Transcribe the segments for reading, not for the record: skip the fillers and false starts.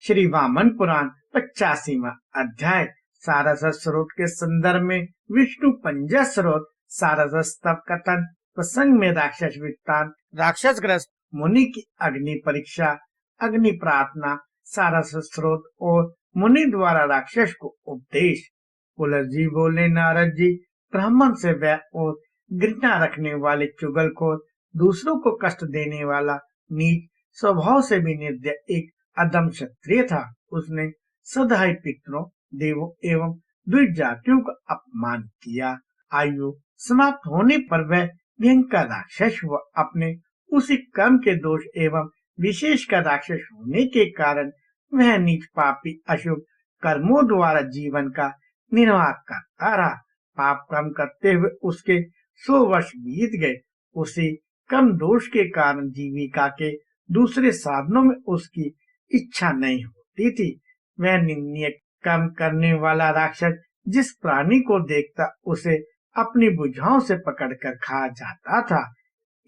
श्री वामन पुराण 85वां अध्याय सारस्वत स्रोत के संदर्भ में विष्णु पंजा स्रोत सारस्वत स्तव कथन प्रसंग में राक्षस वृत्तांत राक्षस ग्रस्त मुनि की अग्नि परीक्षा अग्नि प्रार्थना सारस्वत स्रोत और मुनि द्वारा राक्षस को उपदेश। पुलह जी बोले, नारद जी, ब्राह्मण से वैर और घृणा रखने वाले चुगलखोर, दूसरों को कष्ट देने वाला, नीच स्वभाव से भी निर्दय एक अदम क्षत्रिय था। उसने सदा ही पितरों, देवों एवं द्विज जातियों का अपमान किया। आयु समाप्त होने पर वह भयंकर राक्षस हुआ। अपने उसी कर्म के दोष एवं विशेषकर राक्षस होने के कारण वह नीच पापी अशुभ कर्मों द्वारा जीवन का निर्वाह करता रहा। पाप कर्म करते हुए उसके 100 वर्ष बीत गए। उसी कर्म दोष के कारण जीविका के दूसरे साधनों में उसकी इच्छा नहीं होती थी। वह निंदनीय कर्म करने वाला राक्षस जिस प्राणी को देखता उसे अपनी भुजाओं से पकड़कर खा जाता था।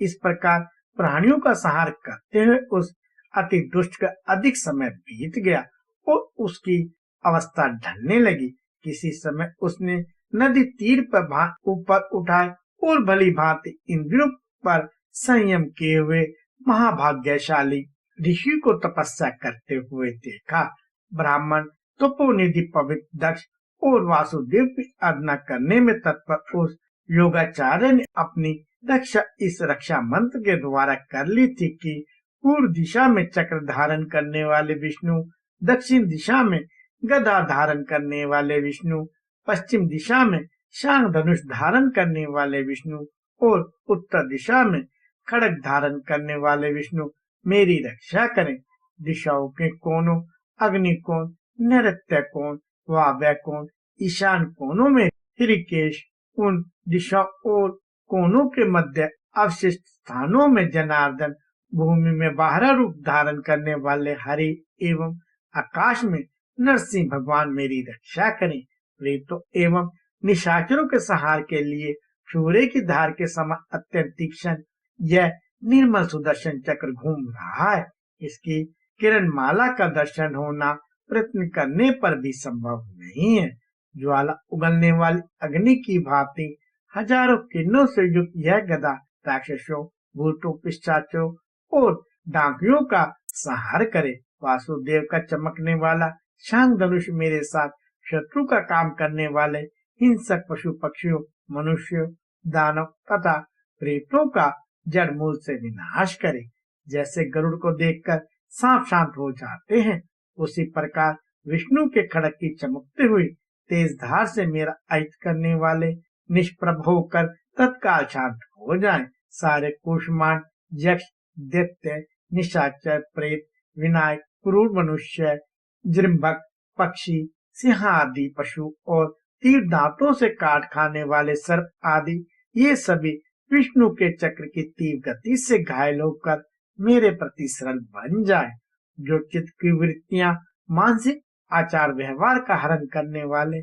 इस प्रकार प्राणियों का संहार करते हुए उस अति दुष्ट का अधिक समय बीत गया और उसकी अवस्था ढलने लगी। किसी समय उसने नदी तीर पर ऊपर उठाए और भली भांति इंद्रियों पर संयम किए हुए महाभाग्यशाली ऋषि को तपस्या करते हुए देखा। ब्राह्मण तपोनिधि पवित्र दक्ष और वासुदेव की आराधना करने में तत्पर उस योगाचार्य ने अपनी रक्षा इस रक्षा मंत्र के द्वारा कर ली थी कि पूर्व दिशा में चक्र धारण करने वाले विष्णु, दक्षिण दिशा में गदा धारण करने वाले विष्णु, पश्चिम दिशा में शांग धनुष धारण करने वाले विष्णु और उत्तर दिशा में खड़ग धारण करने वाले विष्णु मेरी रक्षा करें। दिशाओं के कोनों, अग्नि कोण, नैऋत्य कोण, वायव्य कोण, ईशान कोनों में ऋषिकेश, उन दिशाओं और कोनों के मध्य अवशिष्ट स्थानों में जनार्दन, भूमि में बाहरा रूप धारण करने वाले हरि एवं आकाश में नरसिंह भगवान मेरी रक्षा करें। प्रेतों एवं निशाचरों के संहार के लिए सूर्य की धार के समान अत्यंत तीक्ष्ण यह निर्मल सुदर्शन चक्र घूम रहा है। इसकी किरण माला का दर्शन होना प्रयत्न करने पर भी संभव नहीं है। ज्वाला उगलने वाली अग्नि की भांति हजारों किरणों से युक्त यह गदा राक्षसों, भूतों, पिशाचों और डाकियों का संहार करे। वासुदेव का चमकने वाला शांग धनुष मेरे साथ शत्रु का काम करने वाले हिंसक पशु पक्षियों, मनुष्यों, दानव तथा प्रेतों का जड़ मूल से विनाश करे। जैसे गरुड़ को देखकर सांप शांत हो जाते हैं, उसी प्रकार विष्णु के खड़ग की चमकते हुई तेज धार से मेरा अहित करने वाले निष्प्रभ होकर तत्काल शांत हो जाएं। सारे कुष्मांड, यक्ष, दैत्य, निशाचर, प्रेत, विनायक, क्रूर मनुष्य, जृंभक, पक्षी, सिंह आदि पशु और तीर दांतों से काट खाने वाले सर्प आदि ये सभी विष्णु के चक्र की तीव्र गति से घायल होकर मेरे प्रति सरल बन जाए। जो चित्त की वृत्तियां, मानसिक आचार व्यवहार का हरण करने वाले,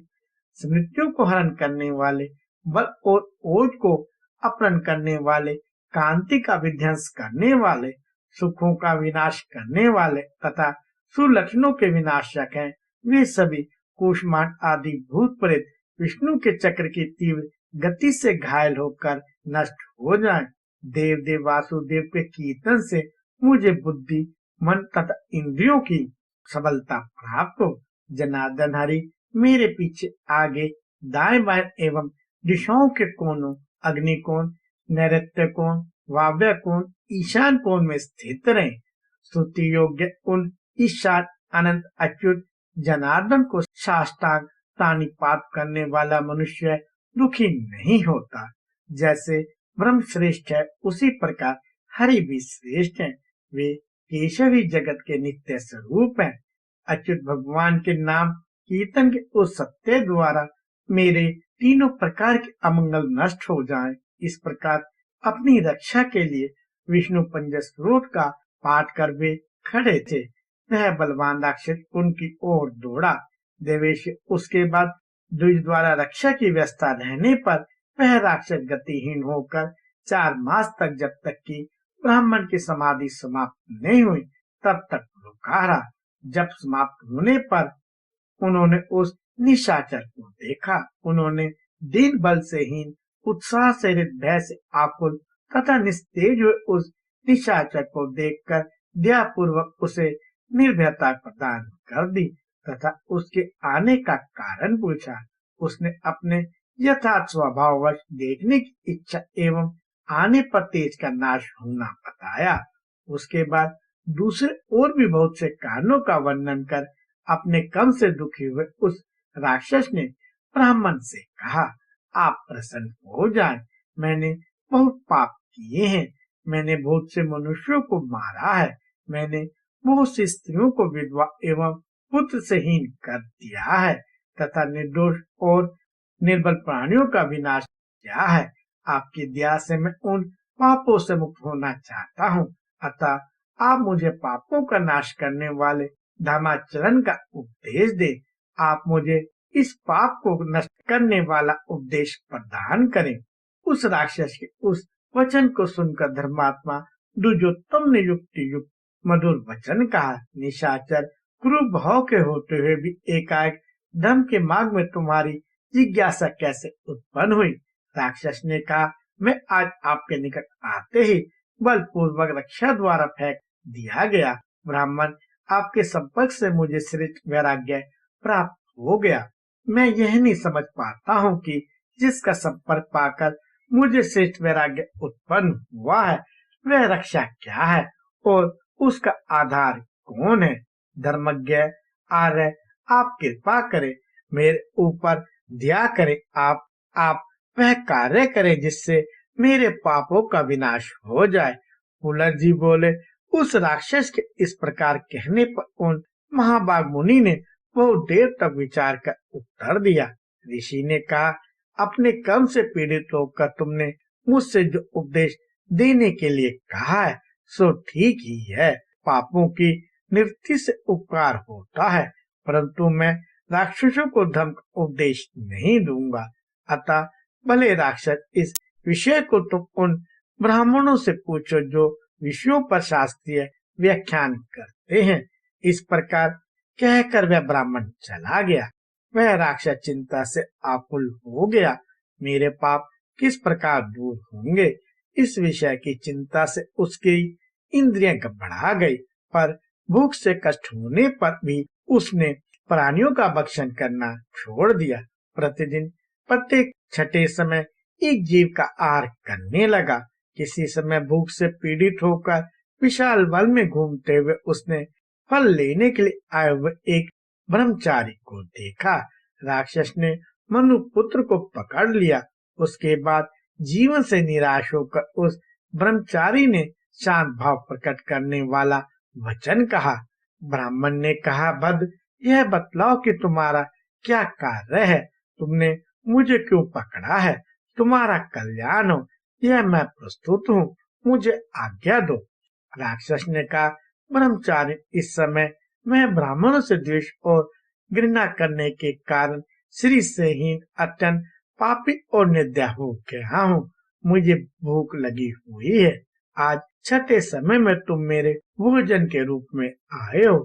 स्मृतियों को हरण करने वाले, बल और ओज को अपहरण करने वाले, कांति का विध्वंस करने वाले, सुखों का विनाश करने वाले तथा सुलक्षणों के विनाशक हैं, वे सभी कुष्मांड आदि भूत प्रेत विष्णु के चक्र की तीव्र गति से घायल होकर नष्ट हो जाएं। देव देव वासुदेव के कीर्तन से मुझे बुद्धि, मन तथा इंद्रियों की सबलता प्राप्त हो। जनार्दन हरि मेरे पीछे, आगे, दाएं बाएं एवं दिशाओं के कोनों, अग्नि कोण, नैऋत्य कोण, वायव्य कोण, ईशान कोण में स्थित रहे। स्तुति योग्य उन ईशान अनंत अच्युत जनार्दन को साष्टांग प्राणिपात करने वाला मनुष्य दुखी नहीं होता। जैसे ब्रह्म श्रेष्ठ है, उसी प्रकार हरि भी श्रेष्ठ है। वे केशवी जगत के नित्य स्वरूप हैं। अच्युत भगवान के नाम कीर्तन के उस सत्य द्वारा मेरे तीनों प्रकार के अमंगल नष्ट हो जाएं। इस प्रकार अपनी रक्षा के लिए विष्णु पंजा स्रोत का पाठ कर वे खड़े थे। वह बलवान राक्षस उनकी ओर दौड़ा। देवेश उसके बाद द्विज द्वारा रक्षा की व्यवस्था रहने पर वह राक्षस गतिहीन होकर 4 मास तक, जब तक कि ब्राह्मण की समाधि समाप्त नहीं हुई, तब तक रुका रहा। जब समाप्त होने पर उन्होंने उस निशाचर को देखा। उन्होंने दीन बल से हीन, उत्साह से रहित, भय से आकुल तथा निस्तेज हुए उस निशाचर को देखकर दयापूर्वक उसे निर्भयता प्रदान कर दी तथा उसके आने का कारण पूछा। उसने अपने यथार्थ स्वभाववश देखने की इच्छा एवं आने पर तेज का नाश होना बताया। उसके बाद दूसरे और भी बहुत से कारणों का वर्णन कर अपने कम से दुखी हुए उस राक्षस ने ब्राह्मण से कहा, आप प्रसन्न हो जाएं, मैंने बहुत पाप किए हैं, मैंने बहुत से मनुष्यों को मारा है, मैंने बहुत सी स्त्रियों को विधवा एवं पुत्र से हीन कर दिया है तथा निर्दोष और निर्बल प्राणियों का विनाश किया है। आपकी दया से मैं उन पापों से मुक्त होना चाहता हूँ, अतः आप मुझे पापों का नाश करने वाले धर्माचरण का उपदेश दे। आप मुझे इस पाप को नष्ट करने वाला उपदेश प्रदान करें। उस राक्षस के उस वचन को सुनकर धर्मात्मा दुर्योत्तम ने युक्ति युक्त मधुर वचन कहा। निशाचर क्रूर भाव के होते हुए भी एकाएक धर्म के मार्ग में तुम्हारी जिज्ञासा कैसे उत्पन्न हुई? राक्षस ने कहा, मैं आज आपके निकट आते ही बलपूर्वक रक्षा द्वारा फेंक दिया गया। ब्राह्मण, आपके संपर्क से मुझे श्रेष्ठ वैराग्य प्राप्त हो गया। मैं यह नहीं समझ पाता हूँ कि जिसका संपर्क पाकर मुझे श्रेष्ठ वैराग्य उत्पन्न हुआ है वह रक्षा क्या है और उसका आधार कौन है? धर्मज्ञ आर्य, आप कृपा करें, मेरे ऊपर दया करें। आप वह कार्य करें जिससे मेरे पापों का विनाश हो जाए। पुलर जी बोले, उस राक्षस के इस प्रकार कहने पर उन महाभाग मुनि ने बहुत देर तक विचार कर उत्तर दिया। ऋषि ने कहा, अपने कर्म से पीड़ित होकर तुमने मुझसे जो उपदेश देने के लिए कहा है सो ठीक ही है। पापों की निवृत्ति से उपकार होता है, परंतु मैं राक्षसों को धर्म का उपदेश नहीं दूंगा। अतः भले राक्षस, इस विषय को तुम उन ब्राह्मणों से पूछो जो विषयों पर शास्त्रीय व्याख्यान करते हैं। इस प्रकार कहकर वह ब्राह्मण चला गया। वह राक्षस चिंता से आकुल हो गया। मेरे पाप किस प्रकार दूर होंगे, इस विषय की चिंता से उसकी इंद्रियां घबरा गई। पर भूख से कष्ट होने पर भी उसने प्राणियों का भक्षण करना छोड़ दिया। प्रतिदिन प्रत्येक छठे समय एक जीव का आहार करने लगा। किसी समय भूख से पीड़ित होकर विशाल वन में घूमते हुए उसने फल लेने के लिए आए हुए एक ब्रह्मचारी को देखा। राक्षस ने मनु पुत्र को पकड़ लिया। उसके बाद जीवन से निराश होकर उस ब्रह्मचारी ने शांत भाव प्रकट करने वाला वचन कहा। ब्राह्मण ने कहा, भद्र, यह बतलाओ कि तुम्हारा क्या कार्य है, तुमने मुझे क्यों पकड़ा है? तुम्हारा कल्याण हो, यह मैं प्रस्तुत हूँ, मुझे आज्ञा दो। राक्षस ने कहा, ब्रह्मचारी, इस समय मैं ब्राह्मणों से द्वेष और घृणा करने के कारण श्री से हीन, अत्यंत पापी और निर्दय हो गया हूँ। मुझे भूख लगी हुई है। आज छठे समय में तुम मेरे भोजन के रूप में आए हो।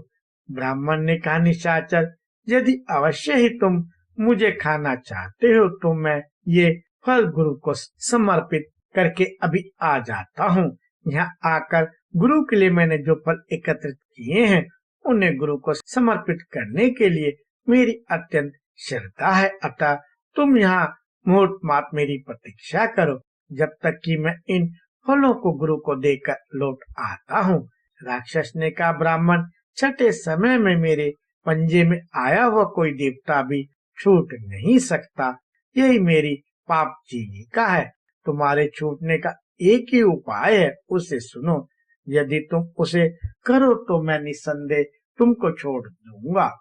ब्राह्मण ने कहा, निशाचर, यदि अवश्य ही तुम मुझे खाना चाहते हो तो मैं ये फल गुरु को समर्पित करके अभी आ जाता हूँ। यहाँ आकर गुरु के लिए मैंने जो फल एकत्रित किए हैं उन्हें गुरु को समर्पित करने के लिए मेरी अत्यंत श्रद्धा है। अतः तुम यहाँ मुहूर्त मात मेरी प्रतीक्षा करो जब तक कि मैं इन फलों को गुरु को देकर लौट आता हूँ। राक्षस ने कहा, ब्राह्मण, छठे समय में मेरे पंजे में आया हुआ कोई देवता भी छूट नहीं सकता। यही मेरी पाप जीविका है। तुम्हारे छूटने का एक ही उपाय है, उसे सुनो। यदि तुम उसे करो तो मैं निस्संदेह तुमको छोड़ दूंगा।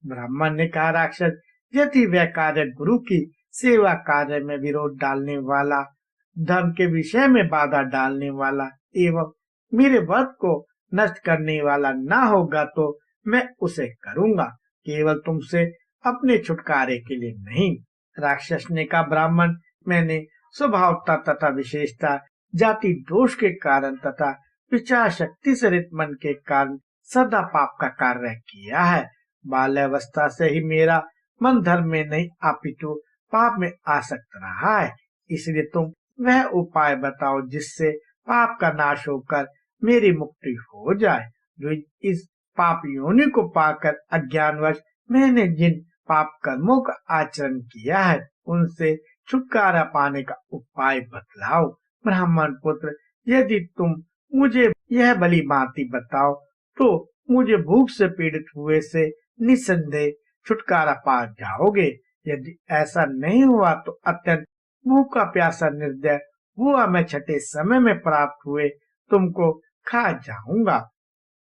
ब्राह्मण ने कहा, राक्षस, यदि वह कार्य गुरु की सेवा कार्य में विरोध डालने वाला, धर्म के विषय में बाधा डालने वाला एवं मेरे व्रत को नष्ट करने वाला ना होगा तो मैं उसे करूंगा, केवल तुमसे अपने छुटकारे के लिए नहीं। राक्षस ने कहा, ब्राह्मण, मैंने स्वभावता तथा विशेषता, जाति दोष के कारण तथा विचार शक्ति से रहित मन के कारण सदा पाप का कार्य किया है। बाल्यावस्था से ही मेरा मन धर्म में नहीं अपितु पाप में आसक्त रहा है। इसलिए तुम वह उपाय बताओ जिससे पाप का नाश होकर मेरी मुक्ति हो जाए। जो इस पाप योनि को पाकर अज्ञानवश मैंने जिन पाप कर्मों का आचरण किया है उनसे छुटकारा पाने का उपाय बतलाओ। ब्राह्मण पुत्र, यदि तुम मुझे यह भली भांति बताओ तो मुझे भूख से पीड़ित हुए से निसंदेह छुटकारा पा जाओगे। यदि ऐसा नहीं हुआ तो अत्यंत भूखा प्यासा निर्दय हुआ मैं छठे समय में प्राप्त हुए तुमको खा जाऊंगा।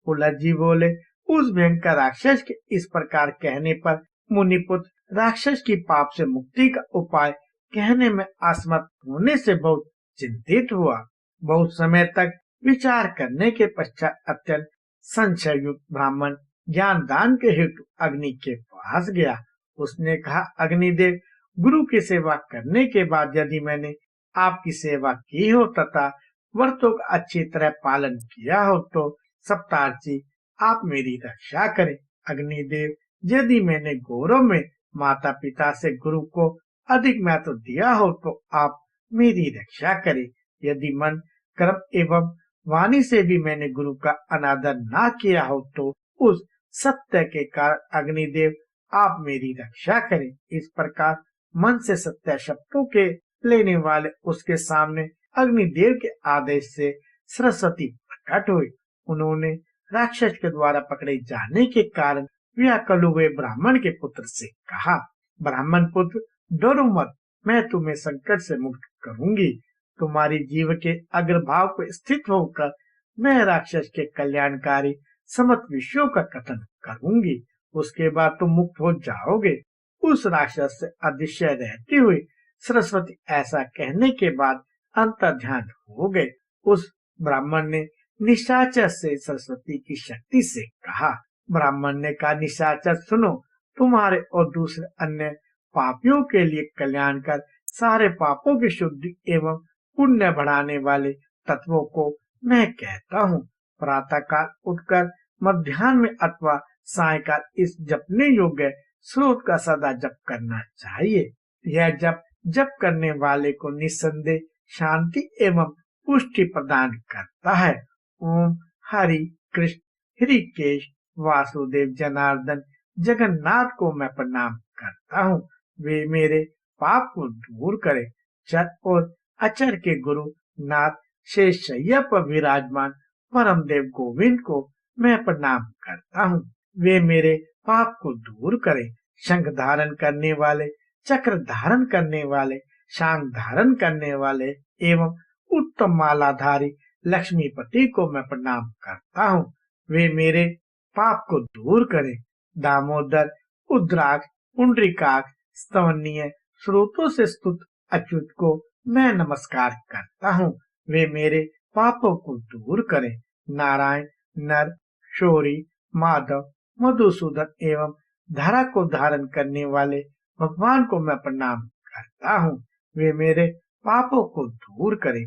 उलझ जी बोले, उस भयंकर राक्षस के इस प्रकार कहने पर मुनिपुत्र राक्षस की पाप से मुक्ति का उपाय कहने में असमर्थ होने से बहुत चिंतित हुआ। बहुत समय तक विचार करने के पश्चात अत्यंत संशय युक्त ब्राह्मण ज्ञान दान के हेतु अग्नि के पास गया। उसने कहा, अग्निदेव, गुरु की सेवा करने के बाद यदि मैंने आपकी सेवा की हो तथा व्रतों का अच्छी तरह पालन किया हो तो सप्तार्ची आप मेरी रक्षा करें। अग्निदेव, यदि मैंने गौरव में माता पिता से गुरु को अधिक महत्व दिया हो तो आप मेरी रक्षा करें। यदि मन, कर्म एवं वाणी से भी मैंने गुरु का अनादर ना किया हो तो उस सत्य के कारण अग्निदेव आप मेरी रक्षा करें। इस प्रकार मन से सत्य शब्दों के लेने वाले उसके सामने अग्निदेव के आदेश से सरस्वती प्रकट हुई। उन्होंने राक्षस के द्वारा पकड़े जाने के कारण व्याकुल हुए ब्राह्मण के पुत्र से कहा, ब्राह्मण पुत्र, डरो मत, मैं तुम्हें संकट से मुक्त करूंगी। तुम्हारी जीव के अग्रभाव को स्थित होकर मैं राक्षस के कल्याणकारी समस्त विषयों का कथन करूंगी। उसके बाद तुम मुक्त हो जाओगे। उस राक्षस से अदृश्य रहती हुई सरस्वती ऐसा कहने के बाद अंतर्ध्यान हो गए। उस ब्राह्मण ने निशाचर से सरस्वती की शक्ति से कहा। ब्राह्मण ने कहा, निशाचर सुनो, तुम्हारे और दूसरे अन्य पापियों के लिए कल्याणकर सारे पापों की शुद्धि एवं पुण्य बढ़ाने वाले तत्वों को मैं कहता हूँ। प्रातः काल उठकर मध्याह्न में अथवा सायकाल इस जपने योग्य स्रोत का सदा जप करना चाहिए। यह जप करने वाले को निस्संदेह शांति एवं पुष्टि प्रदान करता है। ओम हरि कृष्ण हृकेश वासुदेव जनार्दन जगन्नाथ को मैं प्रणाम करता हूँ। वे मेरे पाप को दूर करें। चर और अचर के गुरु नाथ शेष शैया पर विराजमान परम देव गोविंद को मैं प्रणाम करता हूँ। वे मेरे पाप को दूर करें। शंख धारण करने वाले, चक्र धारण करने वाले, शांग धारण करने वाले एवं उत्तम मालाधारी लक्ष्मीपति को मैं प्रणाम करता हूँ। वे मेरे पाप को दूर करें। दामोदर, उद्राक्ष, पुंडरीकाक्ष, स्तवनीय स्रोतों से स्तुत अच्युत को मैं नमस्कार करता हूँ। वे मेरे पापों को दूर करें। नारायण, नर, शौरी, माधव, मधुसूदन एवं धरा को धारण करने वाले भगवान को मैं प्रणाम करता हूँ। वे मेरे पापों को दूर करें।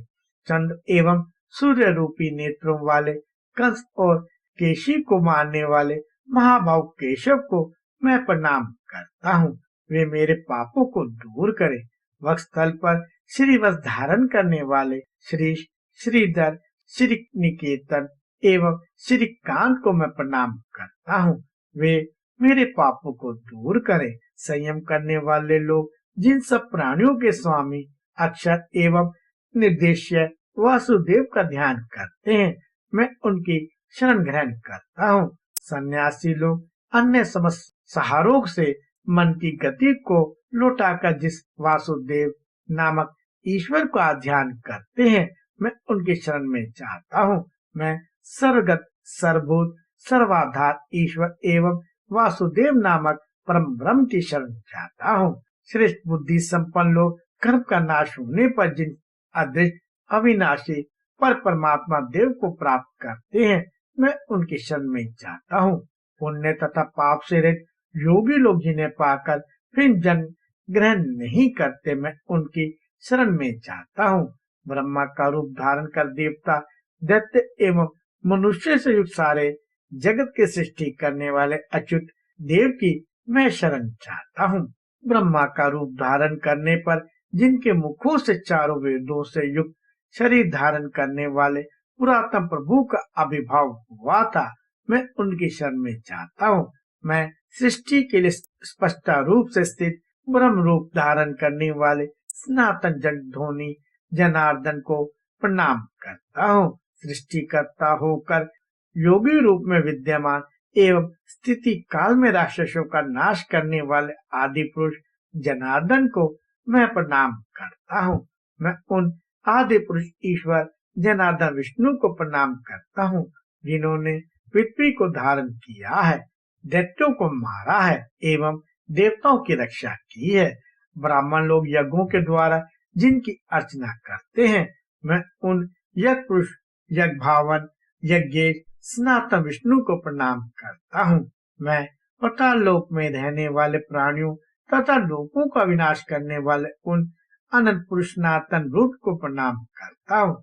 चंद्र एवं सूर्य रूपी नेत्रों वाले कंस और केशी को मारने वाले महाभाव केशव को मैं प्रणाम करता हूँ। वे मेरे पापों को दूर करें। वक्षस्थल पर श्रीवत्स धारण करने वाले श्रीश, श्रीधर, श्री निकेतन एवं श्रीकांत को मैं प्रणाम करता हूँ। वे मेरे पापों को दूर करें। संयम करने वाले लोग जिन सब प्राणियों के स्वामी अक्षर एवं निर्देश्य वासुदेव का ध्यान करते हैं, मैं उनकी शरण ग्रहण करता हूँ। सन्यासी लोग अन्य समस्त सहारों से मन की गति को लौटाकर जिस वासुदेव नामक ईश्वर का ध्यान करते हैं, मैं उनकी शरण में जाता हूँ। मैं सर्वगत, सर्वभूत, सर्वाधार ईश्वर एवं वासुदेव नामक परम ब्रह्म की शरण जाता हूँ। श्रेष्ठ बुद्धि संपन्न लोग कर्म का नाश होने पर जिन अदृश्य, अविनाशी पर परमात्मा देव को प्राप्त करते हैं, मैं उनकी शरण में जाता हूँ। पुण्य तथा पाप से रहित योगी लोग जिन्हें पाकर फिर जन्म ग्रहण नहीं करते, मैं उनकी शरण में जाता हूँ। ब्रह्मा का रूप धारण कर देवता, दैत्य एवं मनुष्य से युक्त सारे जगत की सृष्टि करने वाले अच्युत देव की मैं शरण चाहता हूँ। ब्रह्मा का रूप धारण करने पर जिनके मुखों से चारों वेदों से युक्त शरीर धारण करने वाले पुरातन प्रभु का आविर्भाव हुआ था, मैं उनकी शरण में चाहता हूँ। मैं सृष्टि के लिए स्पष्ट रूप से स्थित ब्रह्म रूप धारण करने वाले सनातन जगधोनी जनार्दन को प्रणाम करता हूँ। सृष्टिकर्ता होकर योगी रूप में विद्यमान एवं स्थिति काल में राक्षसों का नाश करने वाले आदि पुरुष जनार्दन को मैं प्रणाम करता हूँ। मैं उन आदि पुरुष ईश्वर जनार्दन विष्णु को प्रणाम करता हूँ जिन्होंने पृथ्वी को धारण किया है, दैत्यों को मारा है एवं देवताओं की रक्षा की है। ब्राह्मण लोग यज्ञों के द्वारा जिनकी अर्चना करते हैं, मैं उन यज्ञ पुरुष यज्ञ भावन यज्ञेश सनातन विष्णु को प्रणाम करता हूँ। मैं पाताल लोक में रहने वाले प्राणियों तथा लोगों का विनाश करने वाले उन अनंत पुरुष सनातन रूप को प्रणाम करता हूँ।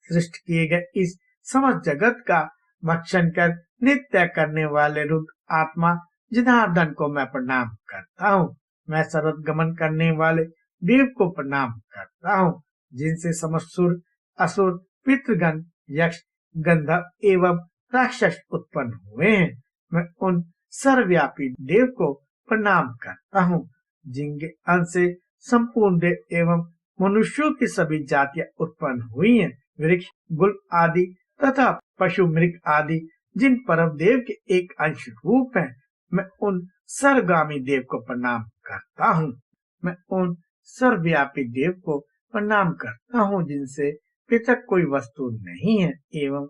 सृष्टि किए गए इस समस्त जगत का भक्षण कर नित्य करने वाले रुद्र आत्मा जनार्दन को मैं प्रणाम करता हूँ। मैं सर्वत्र गमन करने वाले देव को प्रणाम करता हूँ जिनसे समस्त सुर असुर पितृगण यक्ष गंधर्व एवं राक्षस उत्पन्न हुए हैं। मैं उन सर्वव्यापी देव को प्रणाम करता हूँ जिनके अंश से संपूर्ण देव एवं मनुष्यों की सभी जातियां उत्पन्न हुई हैं। वृक्ष गुल आदि तथा पशु मृग आदि जिन परम देव के एक अंश रूप हैं, मैं उन सर्वगामी देव को प्रणाम करता हूँ। मैं उन सर्वव्यापी देव को प्रणाम करता हूँ जिनसे पृथक कोई वस्तु नहीं है एवं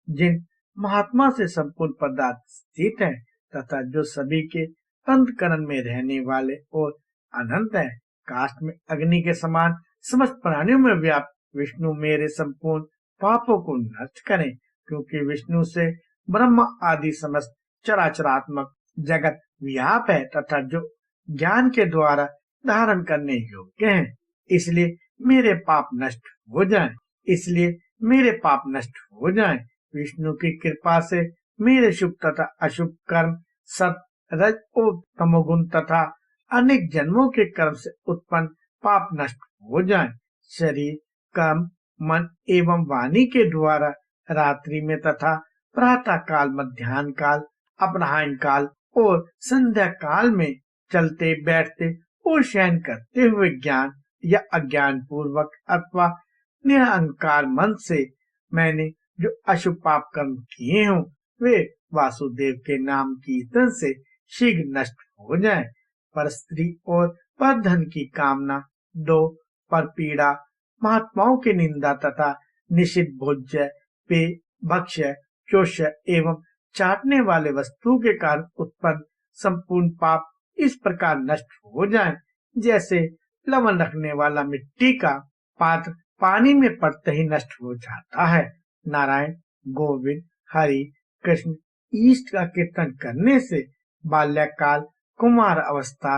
जिन महात्मा से संपूर्ण पदार्थ स्थित है तथा जो सभी के अंतकरण में रहने वाले और अनंत है। काष्ठ में अग्नि के समान समस्त प्राणियों में व्याप्त विष्णु मेरे संपूर्ण पापों को नष्ट करें, क्योंकि विष्णु से ब्रह्म आदि समस्त चराचरात्मक जगत व्याप है तथा जो ज्ञान के द्वारा धारण करने योग्य है। इसलिए मेरे पाप नष्ट हो जाएं, इसलिए मेरे पाप नष्ट हो जाएं। विष्णु की कृपा से मेरे शुभ तथा अशुभ कर्म सत रज और तमोगुण तथा अनेक जन्मों के कर्म से उत्पन्न पाप नष्ट हो जाएं। शरीर कर्म मन एवं वाणी के द्वारा रात्रि में तथा प्रातः काल मध्याह्न काल अपराह्न काल और संध्या काल में चलते बैठते और शयन करते हुए ज्ञान या अज्ञान पूर्वक अथवा निरहंकार मन से मैंने जो अशुभ पाप कर्म किए हों, वे वासुदेव के नाम कीर्तन से शीघ्र नष्ट हो जाएं। पर स्त्री और पर धन की कामना, दो पर पीड़ा, महात्माओं की निंदा तथा निषिद्ध भोज्य पेय भक्ष्य चोष्य एवं चाटने वाले वस्तु के कारण उत्पन्न संपूर्ण पाप इस प्रकार नष्ट हो जाएं, जैसे लवण रखने वाला मिट्टी का पात्र पानी में पड़ते ही नष्ट हो जाता है। नारायण गोविंद हरि कृष्ण ईष्ट का कीर्तन करने से बाल्यकाल कुमार अवस्था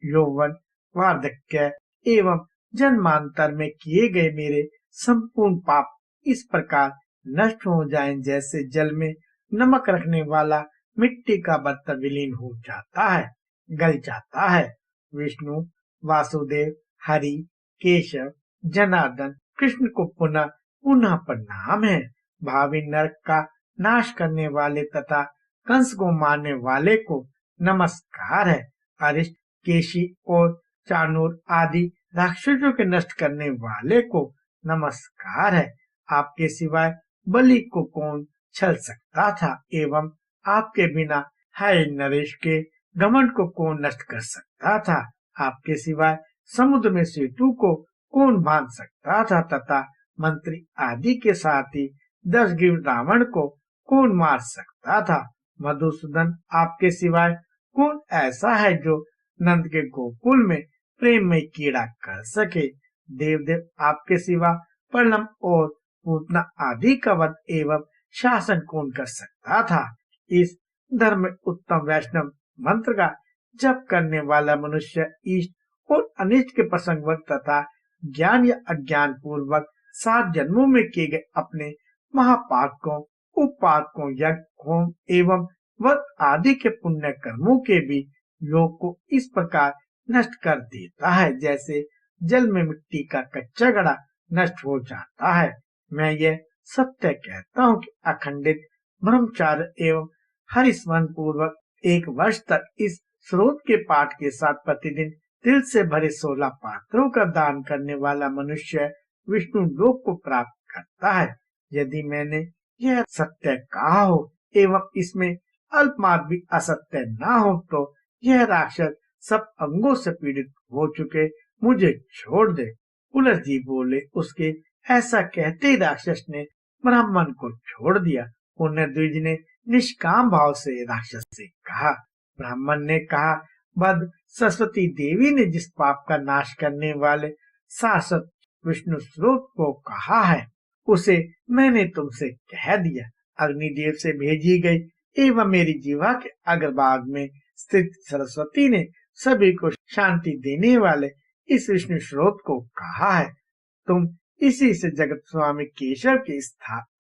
यौवन वार्धक्य एवं जन्मांतर में किए गए मेरे संपूर्ण पाप इस प्रकार नष्ट हो जाएं, जैसे जल में नमक रखने वाला मिट्टी का बर्तन विलीन हो जाता है, गल जाता है। विष्णु वासुदेव हरि केशव जनार्दन कृष्ण को पुनः पुनः प्रणाम है। भावी नरक का नाश करने वाले तथा कंस को मारने वाले को नमस्कार है। अरिष्ट केशी और चाणूर आदि राक्षसों के नष्ट करने वाले को नमस्कार है। आपके सिवाय बलि को कौन छल सकता था एवं आपके बिना हाय नरेश के घमंड को कौन नष्ट कर सकता था। आपके सिवाय समुद्र में सेतु को कौन बांध सकता था तथा मंत्री आदि के साथ ही 10 गिर रावण को कौन मार सकता था। मधुसूदन आपके सिवाय कौन ऐसा है जो नंद के गोकुल में प्रेम में कीड़ा कर सके। देवदेव आपके सिवा प्रलम और पूतना आदि का वध एवं शासन कौन कर सकता था। इस धर्म में उत्तम वैष्णव मंत्र का जप करने वाला मनुष्य इष्ट और अनिष्ट के प्रसंग तथा ज्ञान या अज्ञान पूर्वक 7 जन्मों में किए गए अपने महापाप को उपासकों, यज्ञ, होम एवं व्रत आदि के पुण्य कर्मों के भी योग को इस प्रकार नष्ट कर देता है जैसे जल में मिट्टी का कच्चा घड़ा नष्ट हो जाता है। मैं यह सत्य कहता हूँ कि अखंडित ब्रह्मचार्य एवं हरिस्मरण पूर्वक 1 वर्ष तक इस स्रोत के पाठ के साथ प्रतिदिन तिल से भरे 16 पात्रों का दान करने वाला मनुष्य विष्णु लोक को प्राप्त करता है। यदि मैंने यह सत्य कहा हो एवं इसमें अल्पमात्र भी असत्य न हो तो यह राक्षस सब अंगों से पीड़ित हो चुके मुझे छोड़ दे। पुलह जी बोले। उसके ऐसा कहते ही राक्षस ने ब्राह्मण को छोड़ दिया। पुण्य द्विज ने निष्काम भाव से राक्षस से कहा। ब्राह्मण ने कहा, बद सरस्वती देवी ने जिस पाप का नाश करने वाले शाश्वत विष्णु स्रोत को कहा है उसे मैंने तुमसे कह दिया। अग्निदेव से भेजी गई एवं मेरी जीवा के अग्रभाग में स्थित सरस्वती ने सभी को शांति देने वाले इस विष्णु स्रोत को कहा है। तुम इसी से जगत स्वामी केशव की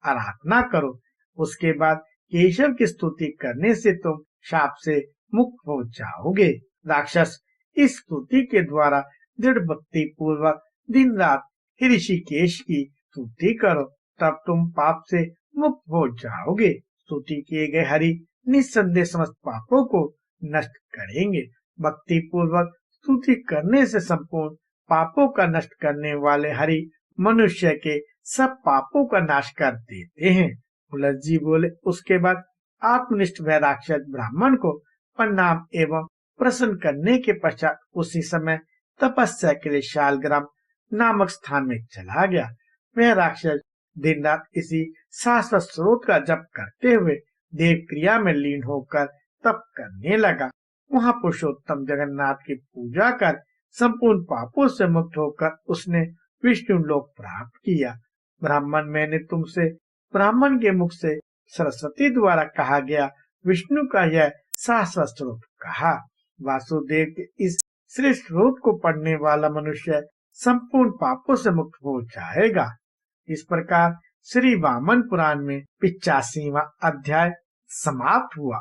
आराधना करो। उसके बाद केशव की स्तुति करने से तुम शाप से मुक्त हो जाओगे। राक्षस इस स्तुति के द्वारा दृढ़ भक्ति पूर्वक दिन रात ऋषिकेश की स्तुति करो, तब तुम पाप से मुक्त हो जाओगे। स्तुति किए गए हरि निस्संदेह समस्त पापों को नष्ट करेंगे। भक्ति पूर्वक स्तुति करने से संपूर्ण पापों का नष्ट करने वाले हरि मनुष्य के सब पापों का नाश कर देते हैं। पुलह जी बोले। उसके बाद आत्मनिष्ठ वह राक्षस ब्राह्मण को प्रणाम एवं प्रसन्न करने के पश्चात उसी समय तपस्या के लिए शालग्राम नामक स्थान में चला गया। वह राक्षस दिन रात इसी शाश्वत स्रोत का जप करते हुए देव क्रिया में लीन होकर तप करने लगा। वहां पुरुषोत्तम जगन्नाथ की पूजा कर संपूर्ण पापों से मुक्त होकर उसने विष्णु लोक प्राप्त किया। ब्राह्मण, मैंने तुमसे ब्राह्मण के मुख से सरस्वती द्वारा कहा गया विष्णु का यह शाश्वत स्रोत कहा। वासुदेव के इस श्रेष्ठ स्रोत को पढ़ने वाला मनुष्य संपूर्ण पापों से मुक्त हो जाएगा। इस प्रकार श्री वामन पुराण में 85वां अध्याय समाप्त हुआ।